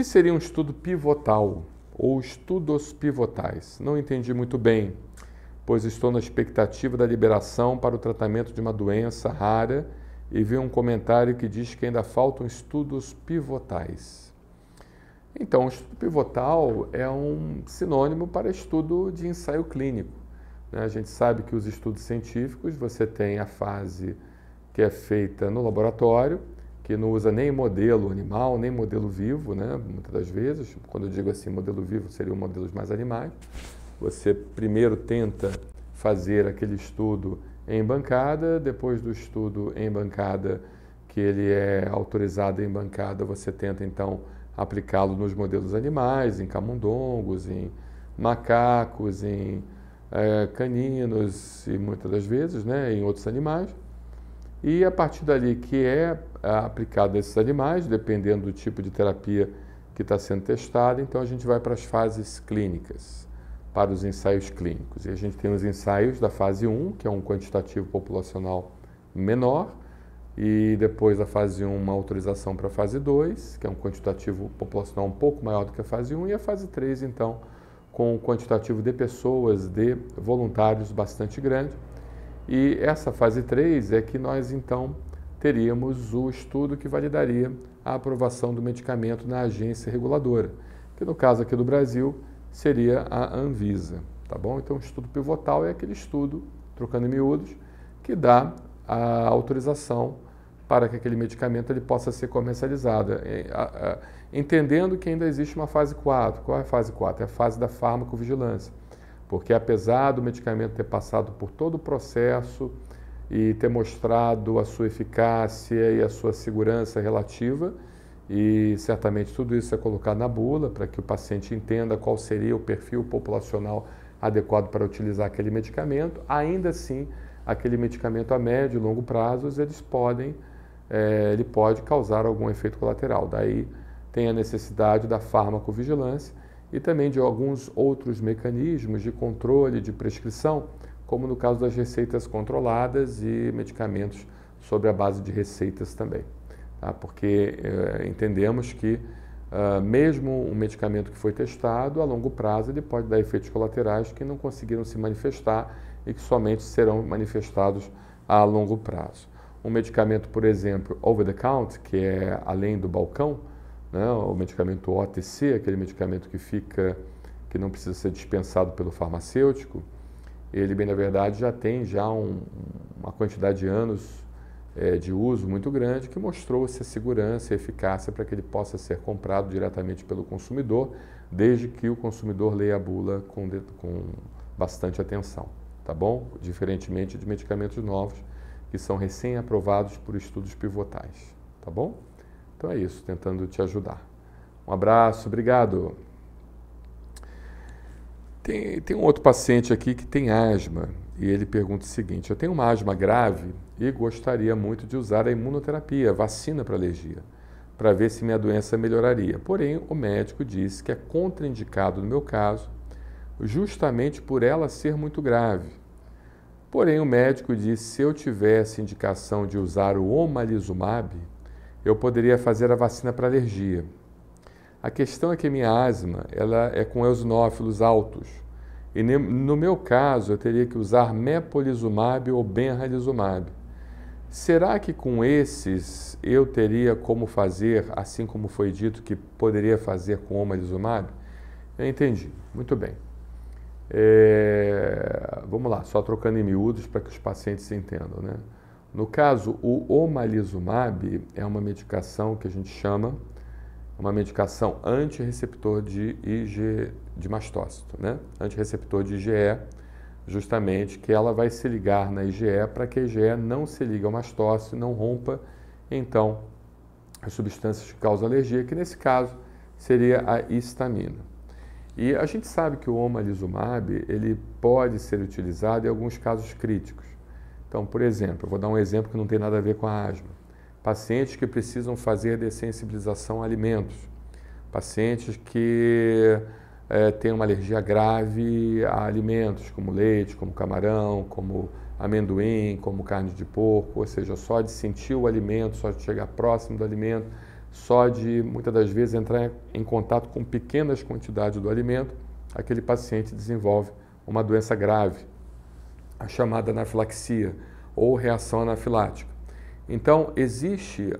que seria um estudo pivotal ou estudos pivotais? Não entendi muito bem, pois estou na expectativa da liberação para o tratamento de uma doença rara e vi um comentário que diz que ainda faltam estudos pivotais. Então, o estudo pivotal é um sinônimo para estudo de ensaio clínico, né? A gente sabe que os estudos científicos, você tem a fase que é feita no laboratório, que não usa nem modelo animal, nem modelo vivo, né? Muitas das vezes, quando eu digo assim, modelo vivo, seriam modelos mais animais. Você primeiro tenta fazer aquele estudo em bancada, depois do estudo em bancada, que ele é autorizado em bancada, você tenta então aplicá-lo nos modelos animais, em camundongos, em macacos, em caninos e muitas das vezes, né, em outros animais. E a partir dali que é aplicado nesses animais, dependendo do tipo de terapia que está sendo testada, então a gente vai para as fases clínicas, para os ensaios clínicos. E a gente tem os ensaios da fase 1, que é um quantitativo populacional menor, e depois da fase 1, uma autorização para a fase 2, que é um quantitativo populacional um pouco maior do que a fase 1, e a fase 3, então, com um quantitativo de pessoas, de voluntários bastante grande. E essa fase 3 é que nós, então, teríamos o estudo que validaria a aprovação do medicamento na agência reguladora, que no caso aqui do Brasil seria a Anvisa, tá bom? Então, o estudo pivotal é aquele estudo, trocando em miúdos, que dá a autorização para que aquele medicamento ele possa ser comercializado, entendendo que ainda existe uma fase 4. Qual é a fase 4? É a fase da farmacovigilância, porque apesar do medicamento ter passado por todo o processo e ter mostrado a sua eficácia e a sua segurança relativa, e certamente tudo isso é colocado na bula para que o paciente entenda qual seria o perfil populacional adequado para utilizar aquele medicamento, ainda assim, aquele medicamento a médio e longo prazos, ele pode causar algum efeito colateral. Daí tem a necessidade da farmacovigilância e também de alguns outros mecanismos de controle de prescrição, como no caso das receitas controladas e medicamentos sobre a base de receitas também. Tá? Porque entendemos que mesmo um medicamento que foi testado, a longo prazo ele pode dar efeitos colaterais que não conseguiram se manifestar e que somente serão manifestados a longo prazo. Um medicamento, por exemplo, over the counter, que é além do balcão, né, o medicamento OTC, aquele medicamento que não precisa ser dispensado pelo farmacêutico, ele, bem na verdade, já tem uma quantidade de anos de uso muito grande que mostrou-se a segurança e a eficácia para que ele possa ser comprado diretamente pelo consumidor, desde que o consumidor leia a bula com bastante atenção, tá bom? Diferentemente de medicamentos novos, que são recém-aprovados por estudos pivotais, tá bom? Então é isso, tentando te ajudar. Um abraço, obrigado. Tem um outro paciente aqui que tem asma e ele pergunta o seguinte: eu tenho uma asma grave e gostaria muito de usar a imunoterapia, vacina para alergia, para ver se minha doença melhoraria. Porém, o médico disse que é contraindicado no meu caso, justamente por ela ser muito grave. Porém, o médico disse que se eu tivesse indicação de usar o omalizumab, eu poderia fazer a vacina para alergia. A questão é que minha asma ela é com eosinófilos altos. E no meu caso, eu teria que usar mepolizumab ou benralizumab. Será que com esses eu teria como fazer, assim como foi dito que poderia fazer com o omalizumab? Eu entendi. Muito bem. Vamos lá, só trocando em miúdos para que os pacientes se entendam, né? No caso, o omalizumab é uma medicação que a gente chama, uma medicação antirreceptor de mastócito, né? Antirreceptor de IgE, justamente que ela vai se ligar na IgE para que a IgE não se ligue ao mastócito, não rompa, então, as substâncias que causam alergia, que nesse caso seria a histamina. E a gente sabe que o omalizumab ele pode ser utilizado em alguns casos críticos. Então, por exemplo, eu vou dar um exemplo que não tem nada a ver com a asma. Pacientes que precisam fazer dessensibilização a alimentos. Pacientes que têm uma alergia grave a alimentos, como leite, como camarão, como amendoim, como carne de porco. Ou seja, só de sentir o alimento, só de chegar próximo do alimento, só de, muitas das vezes, entrar em contato com pequenas quantidades do alimento, aquele paciente desenvolve uma doença grave, a chamada anafilaxia ou reação anafilática. Então, existe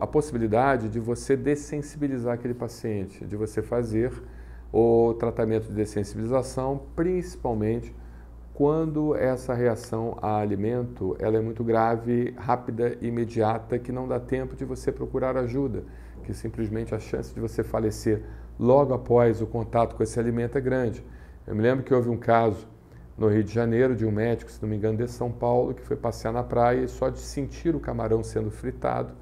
a possibilidade de você dessensibilizar aquele paciente, de você fazer o tratamento de dessensibilização, principalmente quando essa reação a alimento ela é muito grave, rápida e imediata, que não dá tempo de você procurar ajuda, que simplesmente a chance de você falecer logo após o contato com esse alimento é grande. Eu me lembro que houve um caso no Rio de Janeiro de um médico, se não me engano, de São Paulo, que foi passear na praia e só de sentir o camarão sendo fritado,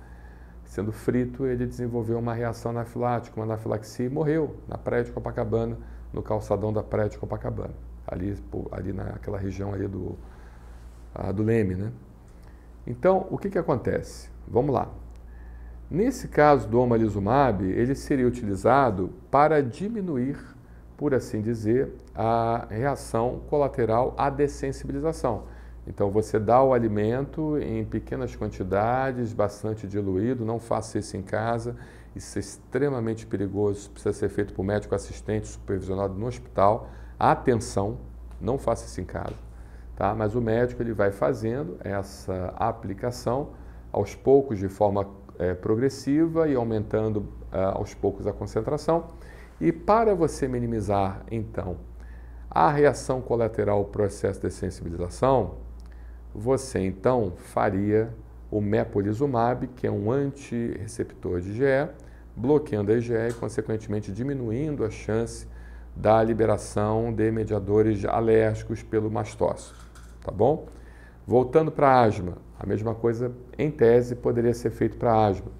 sendo frito, ele desenvolveu uma reação anafilática, uma anafilaxia e morreu na praia de Copacabana, no calçadão da praia de Copacabana, ali naquela região ali do Leme, né? Então, o que acontece? Vamos lá. Nesse caso do omalizumab, ele seria utilizado para diminuir, por assim dizer, a reação colateral à dessensibilização. Então, você dá o alimento em pequenas quantidades, bastante diluído, não faça isso em casa, isso é extremamente perigoso, precisa ser feito por médico assistente, supervisionado no hospital. Atenção, não faça isso em casa, tá? Mas o médico ele vai fazendo essa aplicação aos poucos, de forma progressiva e aumentando aos poucos a concentração. E para você minimizar, então, a reação colateral ao processo de sensibilização, você, então, faria o mepolizumab, que é um antirreceptor de IgE, bloqueando a IgE e, consequentemente, diminuindo a chance da liberação de mediadores alérgicos pelo mastócito, tá bom? Voltando para a asma, a mesma coisa, em tese, poderia ser feito para a asma.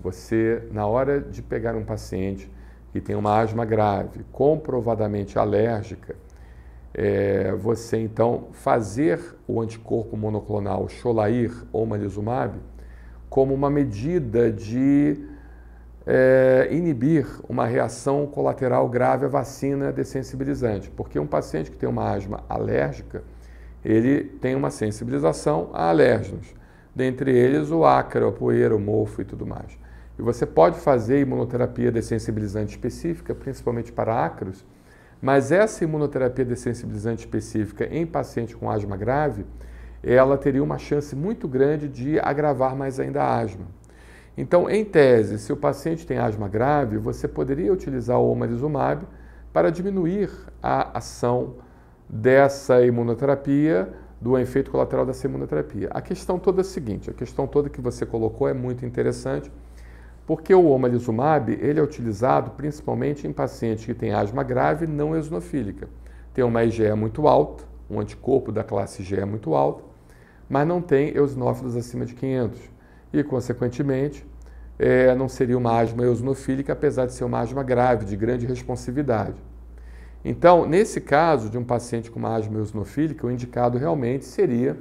Você, na hora de pegar um paciente que tem uma asma grave, comprovadamente alérgica, você então fazer o anticorpo monoclonal Xolair ou omalizumab como uma medida de inibir uma reação colateral grave à vacina dessensibilizante, porque um paciente que tem uma asma alérgica, ele tem uma sensibilização a alérgenos, dentre eles o ácaro, a poeira, o mofo e tudo mais. E você pode fazer imunoterapia dessensibilizante específica, principalmente para ácaros, mas essa imunoterapia dessensibilizante específica em paciente com asma grave, ela teria uma chance muito grande de agravar mais ainda a asma. Então, em tese, se o paciente tem asma grave, você poderia utilizar o omalizumab para diminuir a ação dessa imunoterapia, do efeito colateral dessa imunoterapia. A questão toda é a seguinte, a questão toda que você colocou é muito interessante, porque o omalizumab ele é utilizado principalmente em pacientes que têm asma grave não eosinofílica. Tem uma IgE muito alta, um anticorpo da classe IgE muito alto, mas não tem eosinófilos acima de 500. E, consequentemente, não seria uma asma eosinofílica, apesar de ser uma asma grave, de grande responsividade. Então, nesse caso de um paciente com uma asma eosinofílica, o indicado realmente seria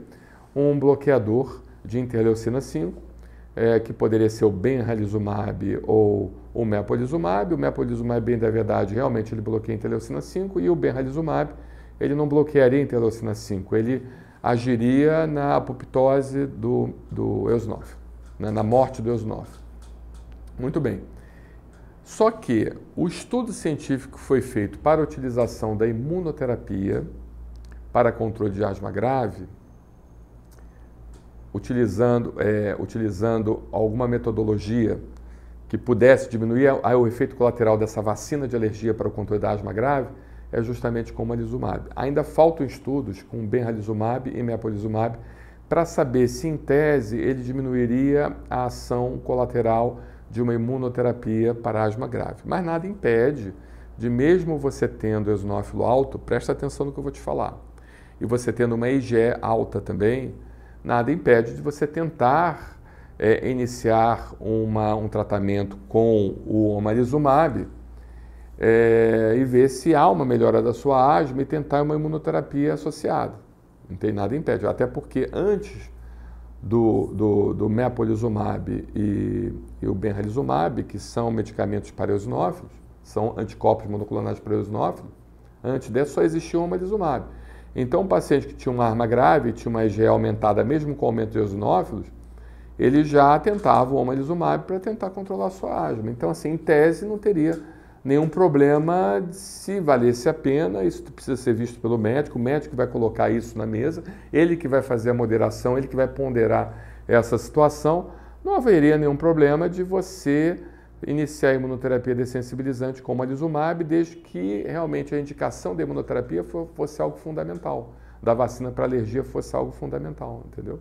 um bloqueador de interleucina 5, que poderia ser o benralizumab ou o mepolizumab. O mepolizumab, bem da verdade, realmente ele bloqueia a interleucina 5 e o benralizumab, ele não bloquearia a interleucina 5, ele agiria na apoptose do eosinófilo, né, na morte do eosinófilo. Muito bem. Só que o estudo científico foi feito para a utilização da imunoterapia para controle de asma grave, utilizando alguma metodologia que pudesse diminuir o efeito colateral dessa vacina de alergia para o controle da asma grave, é justamente com o omalizumab. Ainda faltam estudos com benralizumab e mepolizumab para saber se, em tese, ele diminuiria a ação colateral de uma imunoterapia para asma grave. Mas nada impede de, mesmo você tendo eosinófilo alto, presta atenção no que eu vou te falar, e você tendo uma IgE alta também, nada impede de você tentar iniciar um tratamento com o omalizumab e ver se há uma melhora da sua asma e tentar uma imunoterapia associada. Não tem nada impede, até porque antes do mepolizumab e o benralizumab, que são medicamentos para eosinófilos, são anticorpos monoclonais para eosinófilos, antes dessa só existia o omalizumab. Então, um paciente que tinha uma asma grave, tinha uma IgE aumentada, mesmo com o aumento de eosinófilos, ele já tentava o omalizumab para tentar controlar a sua asma. Então, assim, em tese, não teria nenhum problema se valesse a pena. Isso precisa ser visto pelo médico, o médico vai colocar isso na mesa, ele que vai fazer a moderação, ele que vai ponderar essa situação. Não haveria nenhum problema de você iniciar a imunoterapia dessensibilizante com omalizumab, desde que realmente a indicação da imunoterapia fosse algo fundamental, da vacina para alergia fosse algo fundamental, entendeu?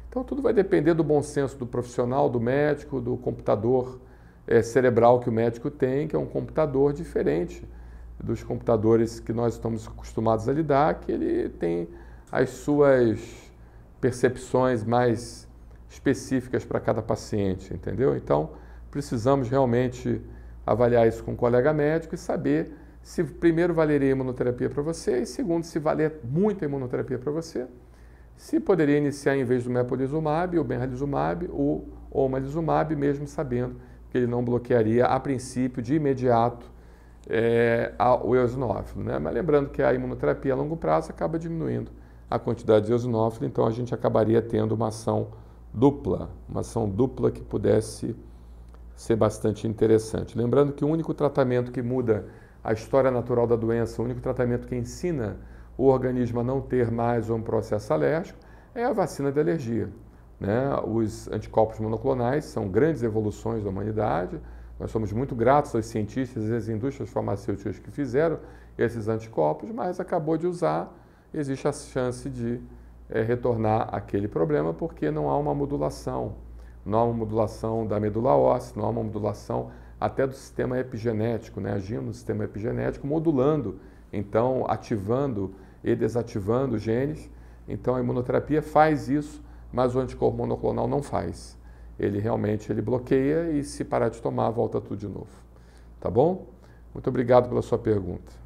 Então tudo vai depender do bom senso do profissional, do médico, do computador cerebral que o médico tem, que é um computador diferente dos computadores que nós estamos acostumados a lidar, que ele tem as suas percepções mais específicas para cada paciente, entendeu? Então, precisamos realmente avaliar isso com um colega médico e saber se primeiro valeria a imunoterapia para você e segundo, se valer muito a imunoterapia para você, se poderia iniciar em vez do mepolizumab, o benralizumab, o omalizumab, mesmo sabendo que ele não bloquearia a princípio, de imediato, o eosinófilo, né? Mas lembrando que a imunoterapia a longo prazo acaba diminuindo a quantidade de eosinófilo, então a gente acabaria tendo uma ação dupla que pudesse ser bastante interessante. Lembrando que o único tratamento que muda a história natural da doença, o único tratamento que ensina o organismo a não ter mais um processo alérgico é a vacina de alergia, né? Os anticorpos monoclonais são grandes evoluções da humanidade, nós somos muito gratos aos cientistas e às indústrias farmacêuticas que fizeram esses anticorpos, mas acabou de usar, existe a chance de retornar aquele problema porque não há uma modulação. Não há uma modulação da medula óssea, não há uma modulação até do sistema epigenético, né? Agindo no sistema epigenético, modulando, então ativando e desativando genes. Então a imunoterapia faz isso, mas o anticorpo monoclonal não faz. Ele realmente bloqueia e se parar de tomar, volta tudo de novo. Tá bom? Muito obrigado pela sua pergunta.